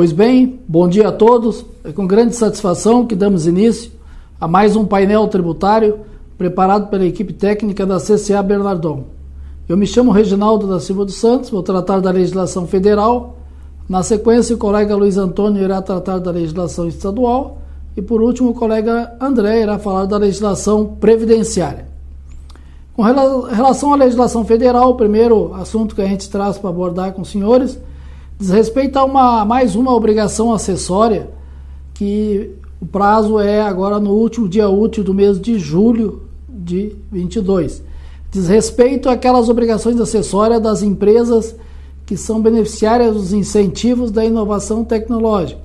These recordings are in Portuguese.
Pois bem, bom dia a todos. É com grande satisfação que damos início a mais um painel tributário preparado pela equipe técnica da CCA Bernardon. Eu me chamo Reginaldo da Silva dos Santos, vou tratar da legislação federal. Na sequência, o colega Luiz Antônio irá tratar da legislação estadual. E, por último, o colega André irá falar da legislação previdenciária. Com relação à legislação federal, o primeiro assunto que a gente traz para abordar com os senhores diz respeito a mais uma obrigação acessória, que o prazo é agora no último dia útil do mês de julho de 22. Diz respeito àquelas obrigações acessórias das empresas que são beneficiárias dos incentivos da inovação tecnológica.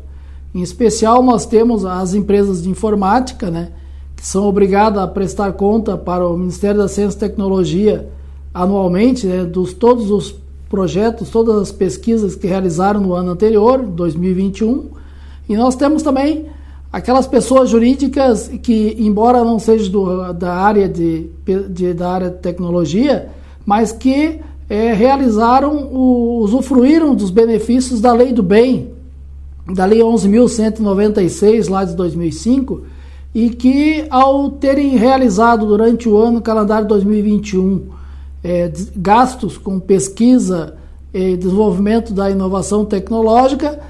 Em especial, nós temos as empresas de informática, que são obrigadas a prestar conta para o Ministério da Ciência e Tecnologia anualmente, dos todos os projetos, todas as pesquisas que realizaram no ano anterior, 2021. E nós temos também aquelas pessoas jurídicas que, embora não sejam da área de tecnologia, mas que usufruíram dos benefícios da Lei do Bem, da Lei 11.196, lá de 2005, e que, ao terem realizado durante o ano calendário 2021 gastos com pesquisa e desenvolvimento da inovação tecnológica,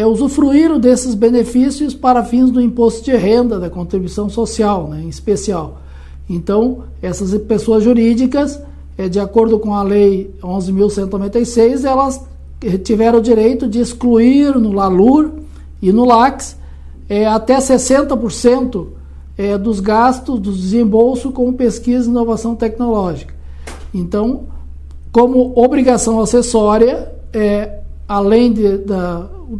usufruíram desses benefícios para fins do imposto de renda, da contribuição social, em especial. Então, essas pessoas jurídicas, de acordo com a Lei 11.196, elas tiveram o direito de excluir no LALUR e no LACS até 60% dos gastos do desembolso com pesquisa e inovação tecnológica. Então, como obrigação acessória, além de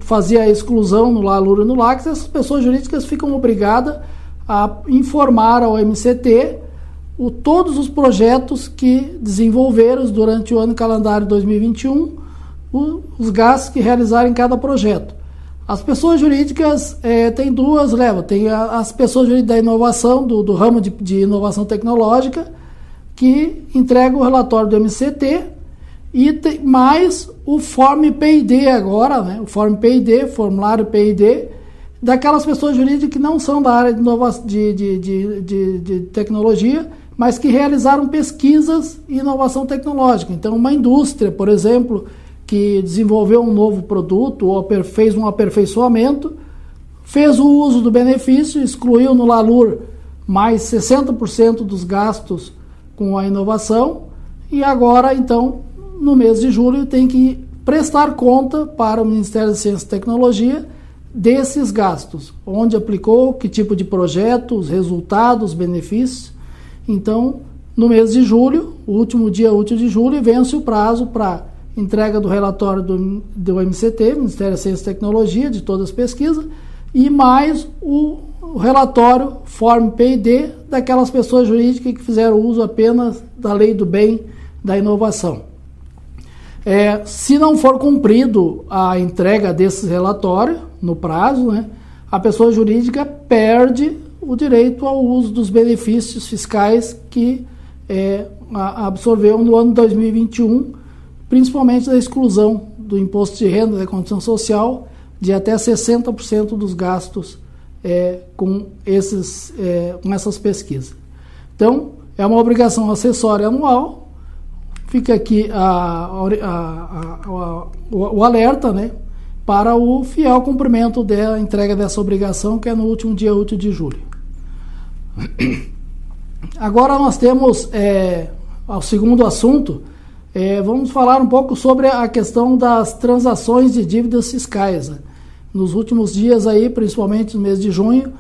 fazer a exclusão no LALUR e no LACS, essas pessoas jurídicas ficam obrigadas a informar ao MCT todos os projetos que desenvolveram durante o ano calendário 2021, os gastos que realizaram em cada projeto. As pessoas jurídicas tem duas levas. Tem as pessoas jurídicas da inovação, do ramo de inovação tecnológica, que entregam o relatório do MCT, e tem mais o Form PID agora, o Form PID, formulário PID, daquelas pessoas jurídicas que não são da área de tecnologia, mas que realizaram pesquisas e inovação tecnológica. Então, uma indústria, por exemplo, que desenvolveu um novo produto ou fez um aperfeiçoamento, fez o uso do benefício, excluiu no LALUR mais 60% dos gastos com a inovação, e agora, então, no mês de julho, tem que prestar conta para o Ministério da Ciência e Tecnologia desses gastos, onde aplicou, que tipo de projeto, os resultados, os benefícios. Então, no mês de julho, o último dia útil de julho, vence o prazo para entrega do relatório do MCT, Ministério da Ciência e Tecnologia, de todas as pesquisas, e mais o relatório Form PID daquelas pessoas jurídicas que fizeram uso apenas da Lei do Bem, da inovação. Se não for cumprido a entrega desse relatório no prazo, a pessoa jurídica perde o direito ao uso dos benefícios fiscais que absorveu no ano 2021, principalmente da exclusão do imposto de renda da contribuição social de até 60% dos gastos com essas pesquisas. Então, é uma obrigação acessória anual. Fica aqui o alerta, para o fiel cumprimento da entrega dessa obrigação, que é no último dia útil de julho. Agora nós temos o segundo assunto. Vamos falar um pouco sobre a questão das transações de dívidas fiscais. Nos últimos dias, principalmente no mês de junho,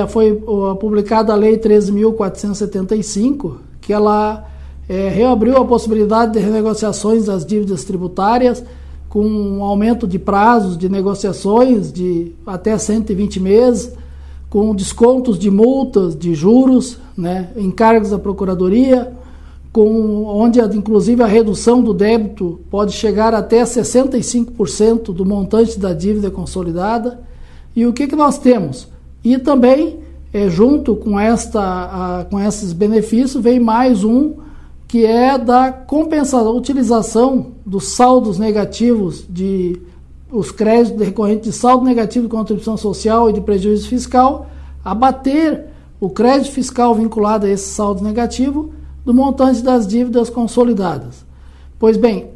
foi publicada a Lei 13.475, que ela reabriu a possibilidade de renegociações das dívidas tributárias, com um aumento de prazos de negociações de até 120 meses, com descontos de multas, de juros, encargos da Procuradoria, onde inclusive a redução do débito pode chegar até 65% do montante da dívida consolidada. E o que nós temos? E também, junto com esses benefícios, vem mais um, que é da compensação, utilização dos saldos negativos de os créditos decorrentes de saldo negativo de contribuição social e de prejuízo fiscal, abater o crédito fiscal vinculado a esse saldo negativo do montante das dívidas consolidadas. Pois bem,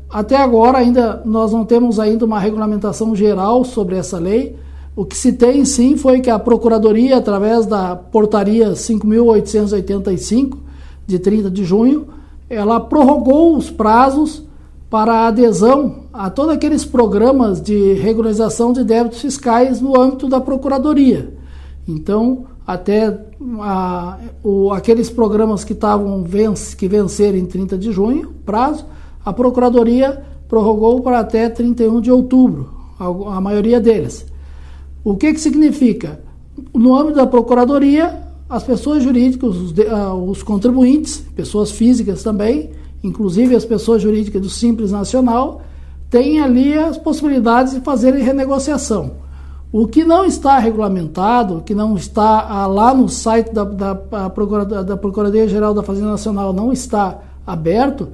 até agora nós não temos ainda uma regulamentação geral sobre essa lei. O que se tem sim foi que a Procuradoria, através da portaria 5.885, de 30 de junho, ela prorrogou os prazos para a adesão a todos aqueles programas de regularização de débitos fiscais no âmbito da Procuradoria. Então, até aqueles programas que vencerem em 30 de junho, prazo, a Procuradoria prorrogou para até 31 de outubro, a maioria deles. O que significa? No âmbito da Procuradoria, as pessoas jurídicas, os contribuintes, pessoas físicas também, inclusive as pessoas jurídicas do Simples Nacional, têm ali as possibilidades de fazerem renegociação. O que não está regulamentado, que não está lá no site da Procuradoria-Geral da Fazenda Nacional, não está aberto,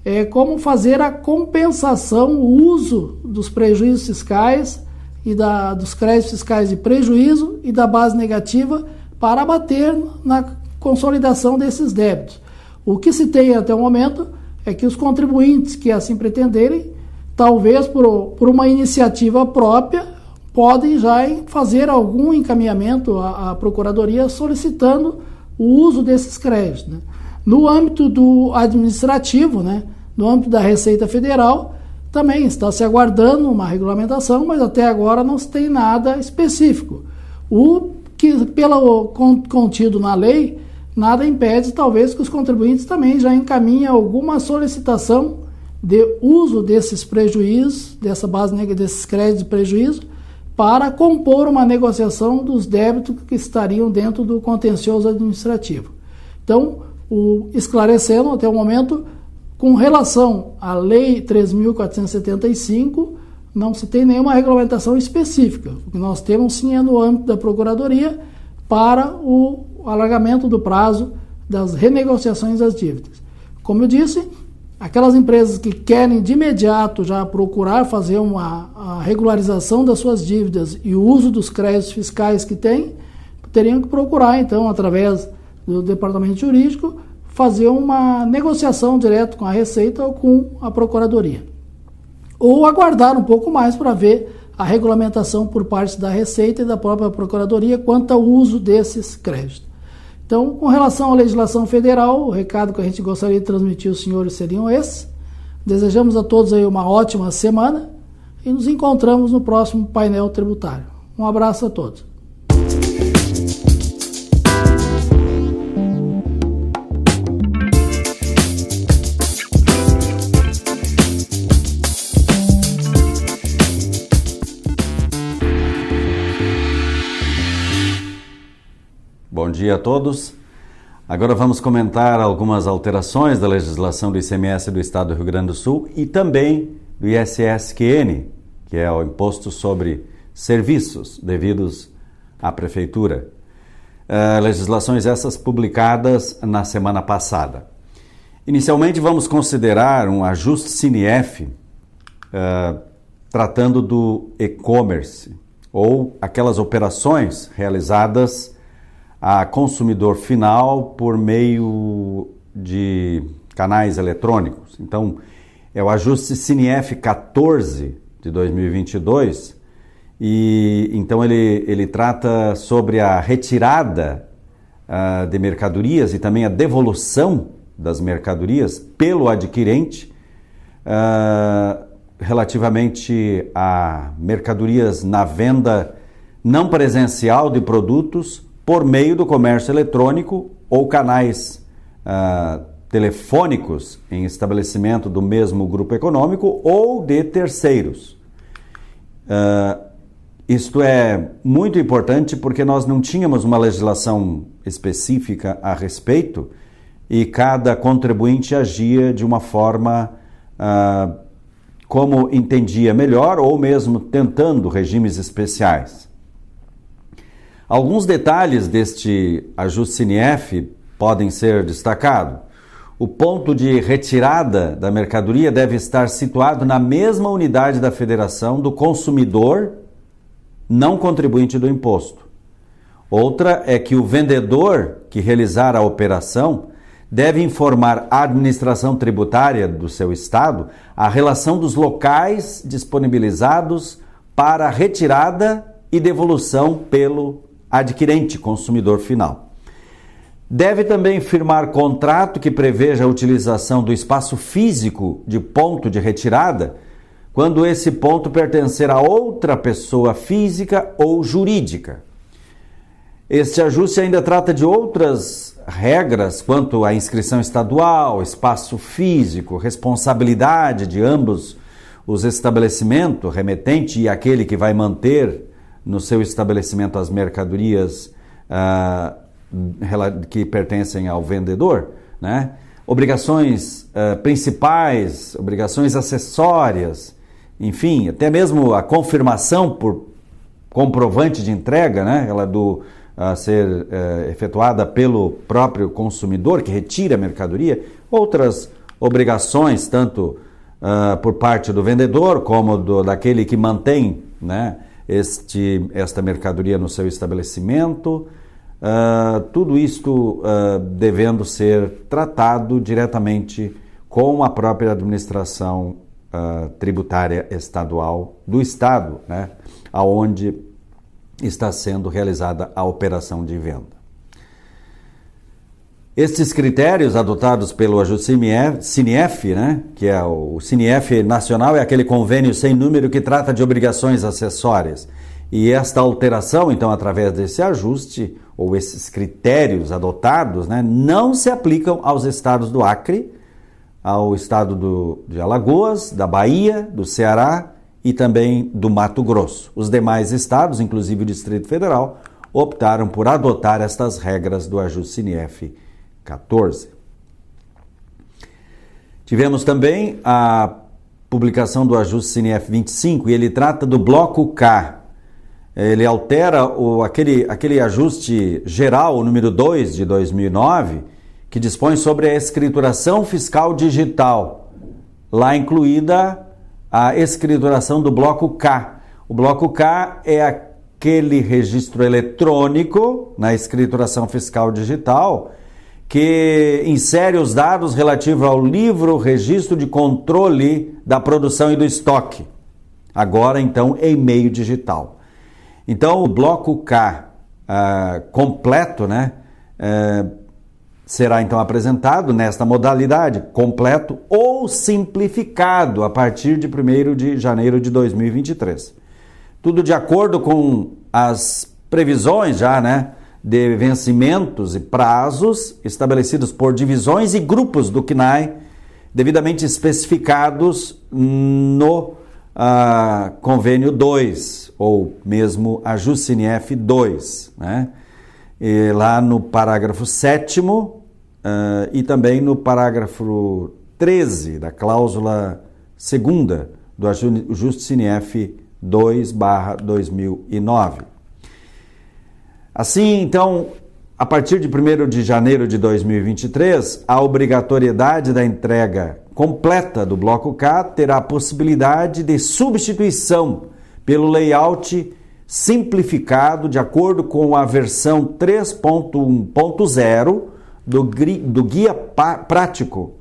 é como fazer a compensação, o uso dos prejuízos fiscais e dos créditos fiscais de prejuízo e da base negativa para abater na consolidação desses débitos. O que se tem até o momento é que os contribuintes que assim pretenderem, talvez por uma iniciativa própria, podem já fazer algum encaminhamento à Procuradoria solicitando o uso desses créditos, né? No âmbito do administrativo, né, no âmbito da Receita Federal, também está se aguardando uma regulamentação, mas até agora não se tem nada específico. O que, pelo contido na lei, nada impede, talvez, que os contribuintes também já encaminhem alguma solicitação de uso desses prejuízos, dessa base, desses créditos de prejuízo, para compor uma negociação dos débitos que estariam dentro do contencioso administrativo. Então, esclarecendo até o momento, com relação à Lei 3.475, não se tem nenhuma regulamentação específica. O que nós temos sim é no âmbito da Procuradoria para o alargamento do prazo das renegociações das dívidas. Como eu disse, aquelas empresas que querem de imediato já procurar fazer a regularização das suas dívidas e o uso dos créditos fiscais que têm, teriam que procurar, então, através do Departamento Jurídico, fazer uma negociação direto com a Receita ou com a Procuradoria. Ou aguardar um pouco mais para ver a regulamentação por parte da Receita e da própria Procuradoria quanto ao uso desses créditos. Então, com relação à legislação federal, o recado que a gente gostaria de transmitir aos senhores seriam esses. Desejamos a todos aí uma ótima semana e nos encontramos no próximo painel tributário. Um abraço a todos. Bom dia a todos. Agora vamos comentar algumas alterações da legislação do ICMS do Estado do Rio Grande do Sul e também do ISSQN, que é o Imposto sobre Serviços devidos à Prefeitura. Legislações essas publicadas na semana passada. Inicialmente vamos considerar um ajuste CINIEF tratando do e-commerce ou aquelas operações realizadas a consumidor final por meio de canais eletrônicos. Então, é o ajuste CINIEF 14 de 2022 e então ele trata sobre a retirada de mercadorias e também a devolução das mercadorias pelo adquirente relativamente a mercadorias na venda não presencial de produtos por meio do comércio eletrônico ou canais telefônicos em estabelecimento do mesmo grupo econômico ou de terceiros. Isto é muito importante porque nós não tínhamos uma legislação específica a respeito e cada contribuinte agia de uma forma como entendia melhor ou mesmo tentando regimes especiais. Alguns detalhes deste ajuste CINIEF podem ser destacados. O ponto de retirada da mercadoria deve estar situado na mesma unidade da federação do consumidor não contribuinte do imposto. Outra é que o vendedor que realizar a operação deve informar à administração tributária do seu estado a relação dos locais disponibilizados para retirada e devolução pelo adquirente, consumidor final. Deve também firmar contrato que preveja a utilização do espaço físico de ponto de retirada quando esse ponto pertencer a outra pessoa física ou jurídica. Este ajuste ainda trata de outras regras quanto à inscrição estadual, espaço físico, responsabilidade de ambos os estabelecimentos, remetente e aquele que vai manter no seu estabelecimento as mercadorias que pertencem ao vendedor, né? Obrigações principais, obrigações acessórias, enfim, até mesmo a confirmação por comprovante de entrega, né? Ela a ser efetuada pelo próprio consumidor que retira a mercadoria, outras obrigações, tanto por parte do vendedor como daquele que mantém, né, esta mercadoria no seu estabelecimento, tudo isto devendo ser tratado diretamente com a própria administração tributária estadual do estado, né, aonde está sendo realizada a operação de venda. Estes critérios adotados pelo ajuste CINEF, né, que é o CINEF nacional, é aquele convênio sem número que trata de obrigações acessórias. E esta alteração, então, através desse ajuste, ou esses critérios adotados, né, não se aplicam aos estados do Acre, ao estado de Alagoas, da Bahia, do Ceará e também do Mato Grosso. Os demais estados, inclusive o Distrito Federal, optaram por adotar estas regras do ajuste CINEF 14. Tivemos também a publicação do ajuste CINEF 25 e ele trata do bloco K. Ele altera aquele ajuste geral, o número 2 de 2009, que dispõe sobre a escrituração fiscal digital, lá incluída a escrituração do bloco K. O bloco K é aquele registro eletrônico na escrituração fiscal digital que insere os dados relativos ao livro registro de controle da produção e do estoque, agora então em meio digital. Então o bloco K completo, né, será então apresentado nesta modalidade, completo ou simplificado, a partir de 1º de janeiro de 2023. Tudo de acordo com as previsões já, né, de vencimentos e prazos estabelecidos por divisões e grupos do CNAE, devidamente especificados no convênio 2, ou mesmo ajuste CINEF 2, né? E lá no parágrafo 7º e também no parágrafo 13 da cláusula 2ª do ajuste CINEF 2/2009. Assim, então, a partir de 1º de janeiro de 2023, a obrigatoriedade da entrega completa do bloco K terá a possibilidade de substituição pelo layout simplificado de acordo com a versão 3.1.0 do Guia Prático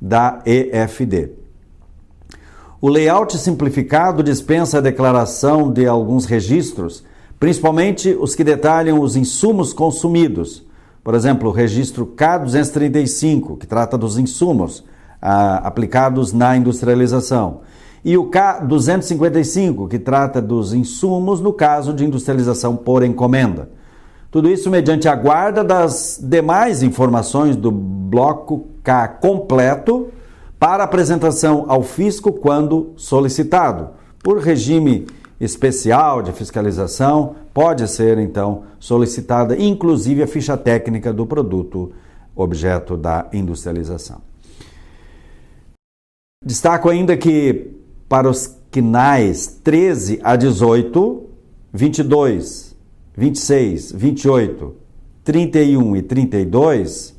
da EFD. O layout simplificado dispensa a declaração de alguns registros, principalmente os que detalham os insumos consumidos. Por exemplo, o registro K235, que trata dos insumos aplicados na industrialização. E o K255, que trata dos insumos no caso de industrialização por encomenda. Tudo isso mediante a guarda das demais informações do bloco K completo para apresentação ao fisco quando solicitado. Por regime especial de fiscalização, pode ser então solicitada inclusive a ficha técnica do produto objeto da industrialização. Destaco ainda que para os CNAEs 13 a 18, 22, 26, 28, 31 e 32,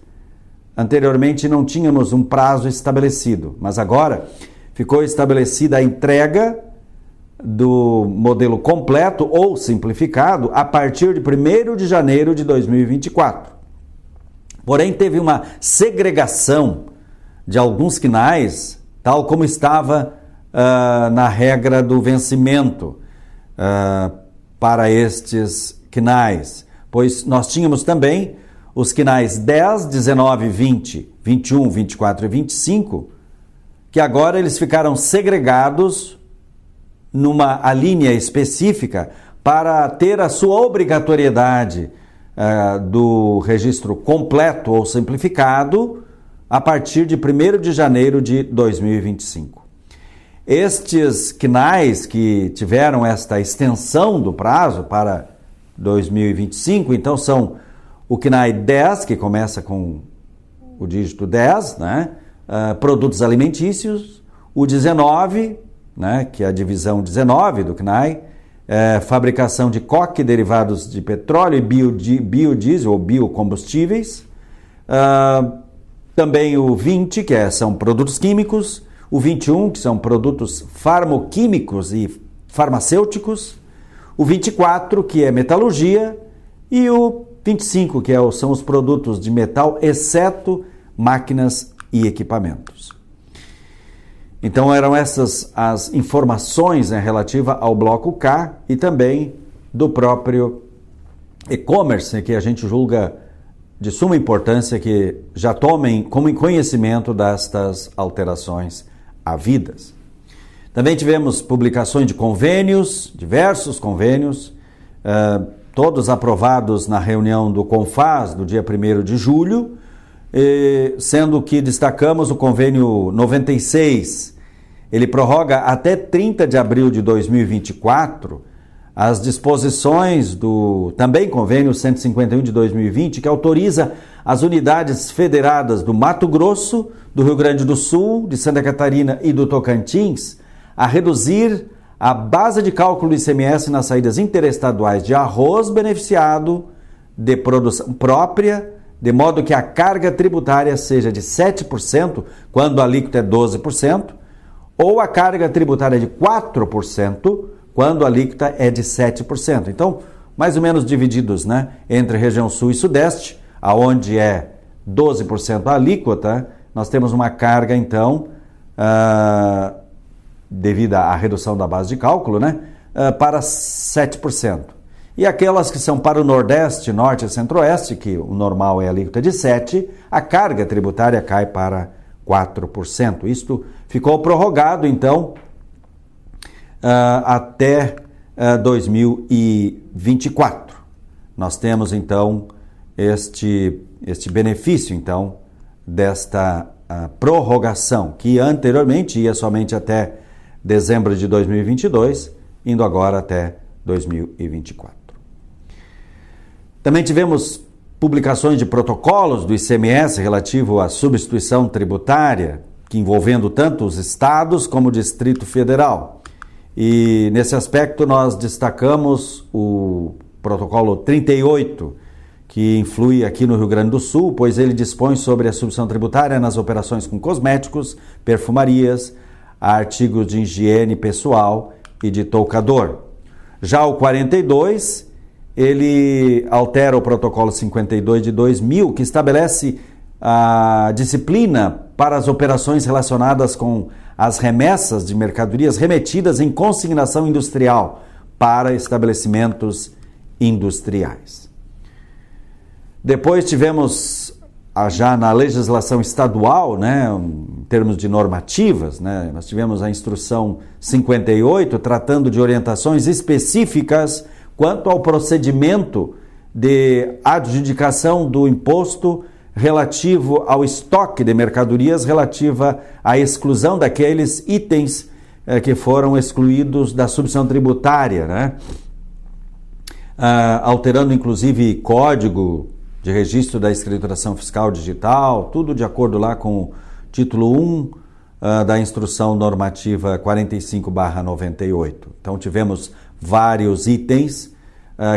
anteriormente não tínhamos um prazo estabelecido, mas agora ficou estabelecida a entrega do modelo completo ou simplificado a partir de 1º de janeiro de 2024. Porém, teve uma segregação de alguns quinais, tal como estava na regra do vencimento para estes quinais, pois nós tínhamos também os quinais 10, 19, 20, 21, 24 e 25, que agora eles ficaram segregados numa alínea específica para ter a sua obrigatoriedade do registro completo ou simplificado a partir de 1º de janeiro de 2025. Estes quinais que tiveram esta extensão do prazo para 2025, então são o quinai 10, que começa com o dígito 10, né? Produtos alimentícios, o 19, né? Que é a divisão 19 do quinai, fabricação de coque, derivados de petróleo e biodiesel ou biocombustíveis, também o 20, que são produtos químicos, o 21, que são produtos farmoquímicos e farmacêuticos, o 24, que é metalurgia, e o 25, que são os produtos de metal, exceto máquinas e equipamentos. Então eram essas as informações relativas ao bloco K e também do próprio e-commerce, que a gente julga de suma importância que já tomem como conhecimento destas alterações havidas. Também tivemos publicações de convênios, diversos convênios, todos aprovados na reunião do CONFAS do dia 1º de julho, sendo que destacamos o convênio 96. Ele prorroga até 30 de abril de 2024 as disposições do também convênio 151 de 2020, que autoriza as unidades federadas do Mato Grosso, do Rio Grande do Sul, de Santa Catarina e do Tocantins a reduzir a base de cálculo do ICMS nas saídas interestaduais de arroz beneficiado de produção própria, de modo que a carga tributária seja de 7%, quando a alíquota é 12%, ou a carga tributária de 4%, quando a alíquota é de 7%. Então, mais ou menos divididos, né, entre região sul e sudeste, aonde é 12% a alíquota, nós temos uma carga, então, devido à redução da base de cálculo, né, para 7%. E aquelas que são para o Nordeste, Norte e Centro-Oeste, que o normal é a alíquota de 7%, a carga tributária cai para 4%. Isto ficou prorrogado, então, até 2024. Nós temos, então, este benefício, então, desta prorrogação, que anteriormente ia somente até dezembro de 2022, indo agora até 2024. Também tivemos publicações de protocolos do ICMS relativo à substituição tributária, que envolvendo tanto os estados como o Distrito Federal. E nesse aspecto nós destacamos o protocolo 38, que influi aqui no Rio Grande do Sul, pois ele dispõe sobre a substituição tributária nas operações com cosméticos, perfumarias, artigos de higiene pessoal e de toucador. Já o 42, ele altera o protocolo 52 de 2000, que estabelece a disciplina para as operações relacionadas com as remessas de mercadorias remetidas em consignação industrial para estabelecimentos industriais. Depois tivemos, já na legislação estadual, né, em termos de normativas, né, nós tivemos a instrução 58, tratando de orientações específicas quanto ao procedimento de adjudicação do imposto relativo ao estoque de mercadorias, relativa à exclusão daqueles itens que foram excluídos da substituição tributária, né? Alterando inclusive código de registro da escrituração fiscal digital, tudo de acordo lá com o título 1 da instrução normativa 45/98. Então tivemos vários itens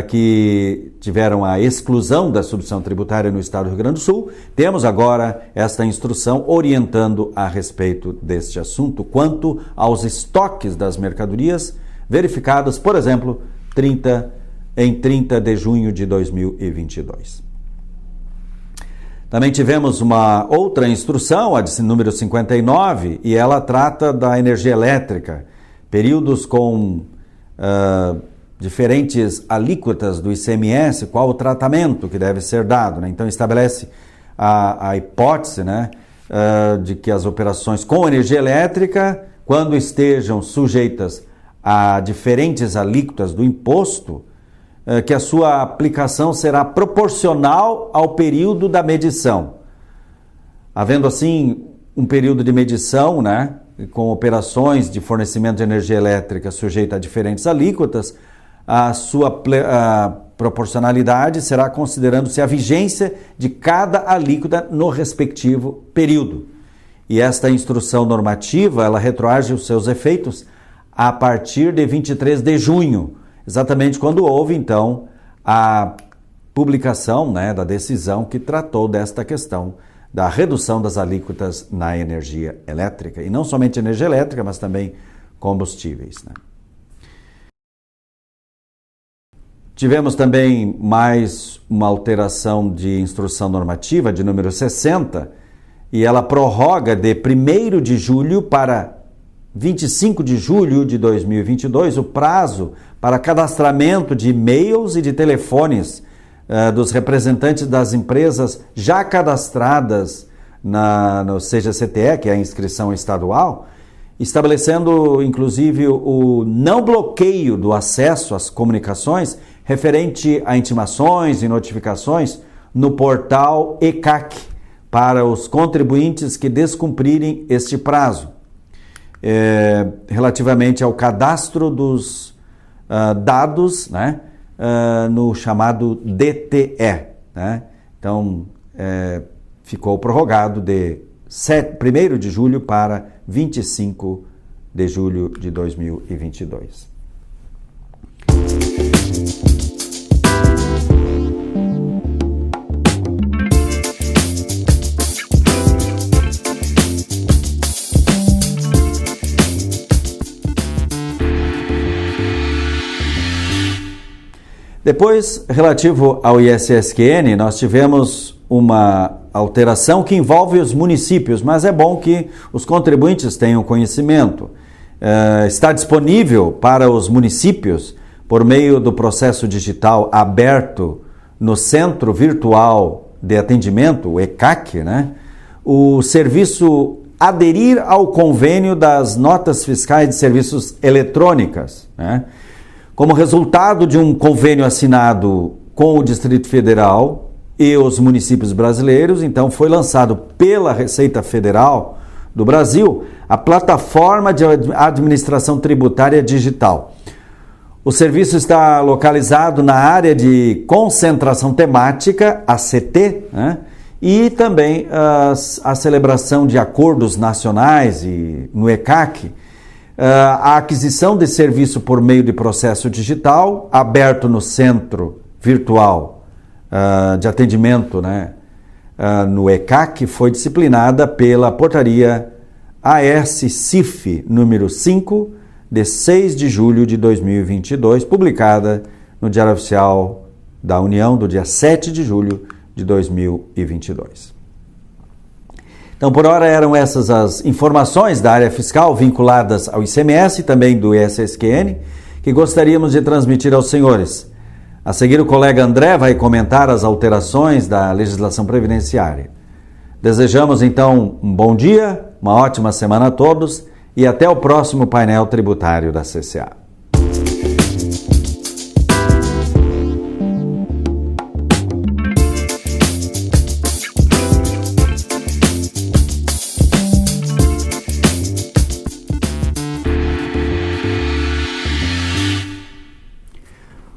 que tiveram a exclusão da substituição tributária no estado do Rio Grande do Sul. Temos agora esta instrução orientando a respeito deste assunto quanto aos estoques das mercadorias verificadas, por exemplo, em 30 de junho de 2022. Também tivemos uma outra instrução, a de número 59, e ela trata da energia elétrica, períodos com diferentes alíquotas do ICMS, qual o tratamento que deve ser dado, né? Então estabelece a hipótese, né, de que as operações com energia elétrica, quando estejam sujeitas a diferentes alíquotas do imposto, que a sua aplicação será proporcional ao período da medição. Havendo assim um período de medição, né, com operações de fornecimento de energia elétrica sujeita a diferentes alíquotas, a sua proporcionalidade será considerando-se a vigência de cada alíquota no respectivo período. E esta instrução normativa, ela retroage os seus efeitos a partir de 23 de junho, exatamente quando houve, então, a publicação, né, da decisão que tratou desta questão da redução das alíquotas na energia elétrica. E não somente energia elétrica, mas também combustíveis, né? Tivemos também mais uma alteração de instrução normativa, de número 60, e ela prorroga de 1º de julho para 25 de julho de 2022 o prazo para cadastramento de e-mails e de telefones dos representantes das empresas já cadastradas no CGCTE, que é a inscrição estadual, estabelecendo inclusive o não bloqueio do acesso às comunicações referente a intimações e notificações no portal ECAC para os contribuintes que descumprirem este prazo, relativamente ao cadastro dos dados, né, no chamado DTE, né? Então, ficou prorrogado de 1º de julho para 25 de julho de 2022. Depois, relativo ao ISSQN, nós tivemos uma alteração que envolve os municípios, mas é bom que os contribuintes tenham conhecimento. Está disponível para os municípios, por meio do processo digital aberto no Centro Virtual de Atendimento, o ECAC, né, o serviço aderir ao convênio das notas fiscais de serviços eletrônicas, né? Como resultado de um convênio assinado com o Distrito Federal e os municípios brasileiros, então foi lançado pela Receita Federal do Brasil a plataforma de administração tributária digital. O serviço está localizado na área de concentração temática, ACT, né? E também a celebração de acordos nacionais e no ECAC, a aquisição de serviço por meio de processo digital, aberto no Centro Virtual de Atendimento, né, no ECAC, foi disciplinada pela portaria AS-CIF número 5, de 6 de julho de 2022, publicada no Diário Oficial da União do dia 7 de julho de 2022. Então, por hora, eram essas as informações da área fiscal vinculadas ao ICMS e também do ISSQN, que gostaríamos de transmitir aos senhores. A seguir, o colega André vai comentar as alterações da legislação previdenciária. Desejamos, então, um bom dia, uma ótima semana a todos e até o próximo painel tributário da CCA.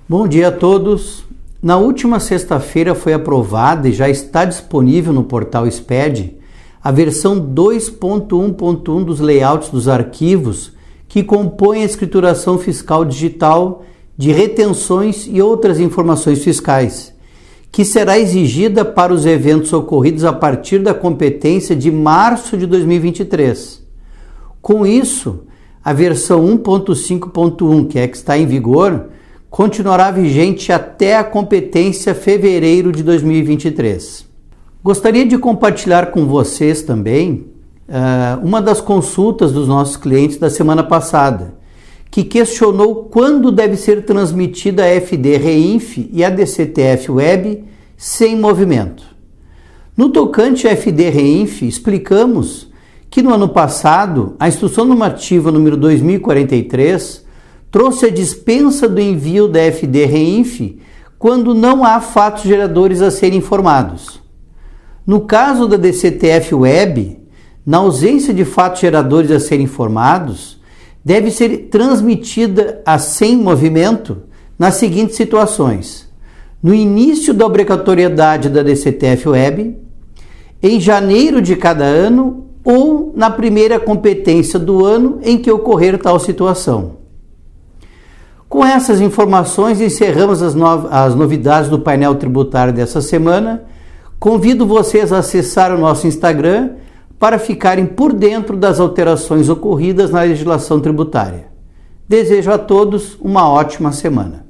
Bom dia a todos. Na última sexta-feira foi aprovada e já está disponível no portal SPED a versão 2.1.1 dos layouts dos arquivos que compõem a escrituração fiscal digital de retenções e outras informações fiscais, que será exigida para os eventos ocorridos a partir da competência de março de 2023. Com isso, a versão 1.5.1, que está em vigor, continuará vigente até a competência fevereiro de 2023. Gostaria de compartilhar com vocês também uma das consultas dos nossos clientes da semana passada, que questionou quando deve ser transmitida a FD Reinf e a DCTF Web sem movimento. No tocante à FD Reinf, explicamos que no ano passado, a Instrução Normativa número 2043 trouxe a dispensa do envio da FD Reinf quando não há fatos geradores a serem informados. No caso da DCTF Web, na ausência de fatos geradores a serem informados, deve ser transmitida a sem movimento nas seguintes situações: no início da obrigatoriedade da DCTF Web, em janeiro de cada ano ou na primeira competência do ano em que ocorrer tal situação. Com essas informações, encerramos as novidades do painel tributário dessa semana. Convido vocês a acessar o nosso Instagram para ficarem por dentro das alterações ocorridas na legislação tributária. Desejo a todos uma ótima semana.